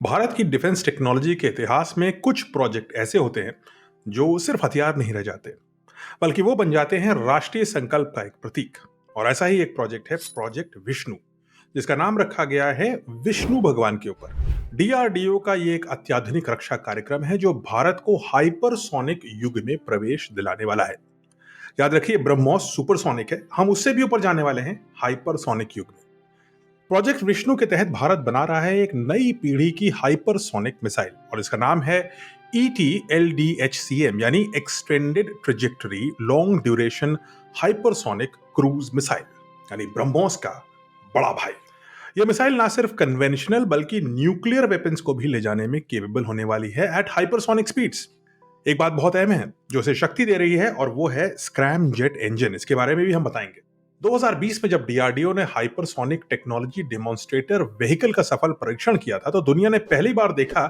भारत की defence technology के इतिहास में कुछ प्रोजेक्ट ऐसे होते हैं जो सिर्फ हथियार नहीं रह जाते, बल्कि वो बन जाते हैं राष्ट्रीय संकल्प का एक प्रतीक। और ऐसा ही एक प्रोजेक्ट है प्रोजेक्ट विष्णु, जिसका नाम रखा गया है विष्णु भगवान के ऊपर। डीआरडीओ का ये एक अत्याधुनिक रक्षा कार्यक्रम है जो भारत को हाइपरसोनिक युग में प्रवेश दिलाने वाला है। याद रखिए, ब्रह्मोस सुपरसोनिक है, हम उससे भी ऊपर जाने वाले हैं हाइपरसोनिक युग में। प्रोजेक्ट विष्णु के तहत भारत बना रहा है एक नई पीढ़ी की हाइपरसोनिक मिसाइल, और इसका नाम है ETLDHCM, यानी extended trajectory long duration hypersonic cruise missile, यानी ब्रह्मोस का बड़ा भाई। यह मिसाइल ना सिर्फ कन्वेंशनल बल्कि न्यूक्लियर वेपन्स को भी ले जाने में केपेबल होने वाली है एट हाइपरसोनिक स्पीड्स। एक बात बहुत अहम है जो इसे शक्ति दे रही है, और वो है स्क्रैम जेट इंजन। इसके बारे में भी हम बताएंगे। 2020 में जब डीआरडीओ ने हाइपरसोनिक टेक्नोलॉजी डेमोन्स्ट्रेटर व्हीकल का सफल परीक्षण किया था, तो दुनिया ने पहली बार देखा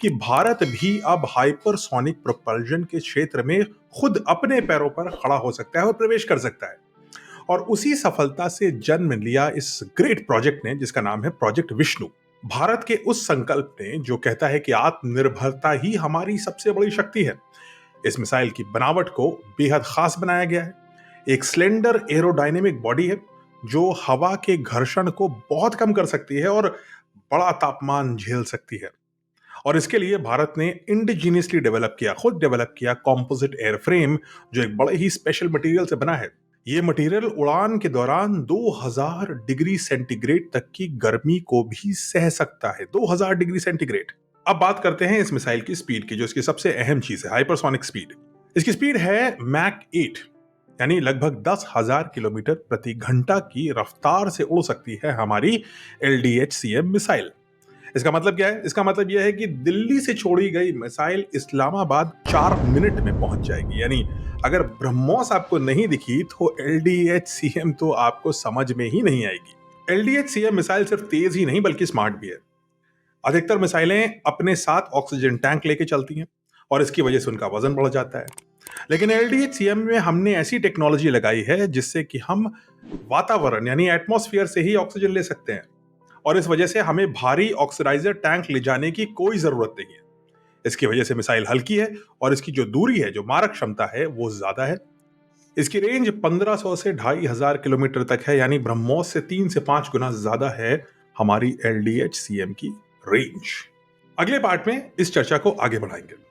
कि भारत भी अब हाइपरसोनिक प्रोपल्जन के क्षेत्र में खुद अपने पैरों पर खड़ा हो सकता है और प्रवेश कर सकता है। और उसी सफलता से जन्म लिया इस ग्रेट प्रोजेक्ट ने, जिसका नाम है प्रोजेक्ट विष्णु। भारत के उस संकल्प ने जो कहता है कि आत्मनिर्भरता ही हमारी सबसे बड़ी शक्ति है। इस मिसाइल की बनावट को बेहद खास बनाया गया है। एक स्लेंडर एरोडायनेमिक बॉडी है जो हवा के घर्षण को बहुत कम कर सकती है और बड़ा तापमान झेल सकती है। और इसके लिए भारत ने इंडिजीनियसली खुद डेवलप किया कॉम्पोजिट एयरफ्रेम, जो एक बड़े ही स्पेशल मटेरियल से बना है। ये मटेरियल उड़ान के दौरान 2000 डिग्री सेंटीग्रेड तक की गर्मी को भी सह सकता है। 2000 डिग्री सेंटीग्रेड। अब बात करते हैं इस मिसाइल की स्पीड की, जो इसकी सबसे अहम चीज है, हाइपरसोनिक स्पीड। इसकी स्पीड है मैक 8, यानी लगभग 10,000 किलोमीटर प्रति घंटा की रफ्तार से उड़ सकती है हमारी LDHCM मिसाइल। इसका मतलब क्या है? इसका मतलब यह है कि दिल्ली से छोड़ी गई मिसाइल इस्लामाबाद 4 मिनट में पहुंच जाएगी। यानी अगर ब्रह्मोस आपको नहीं दिखी तो LDHCM तो आपको समझ में ही नहीं आएगी। LDHCM मिसाइल सिर्फ तेज ही नहीं बल्कि स्मार्ट भी है। अधिकतर मिसाइलें अपने साथ ऑक्सीजन टैंक लेके चलती हैं और इसकी वजह से उनका वजन बढ़ जाता है। लेकिन LDHCM में हमने ऐसी टेक्नोलॉजी लगाई है जिससे कि हम वातावरण यानी एटमॉस्फेयर से ही ऑक्सीजन ले सकते हैं, और इस वजह से हमें भारी ऑक्सीडाइजर टैंक ले जाने की कोई जरूरत नहीं है। इसकी वजह से मिसाइल हल्की है और इसकी जो दूरी है, जो मारक क्षमता है, वो ज्यादा है। इसकी रेंज 1500 से 2500 किलोमीटर तक है, यानी ब्रह्मोस से 3 से 5 गुना ज्यादा है हमारी LDHCM की रेंज। अगले पार्ट में इस चर्चा को आगे बढ़ाएंगे।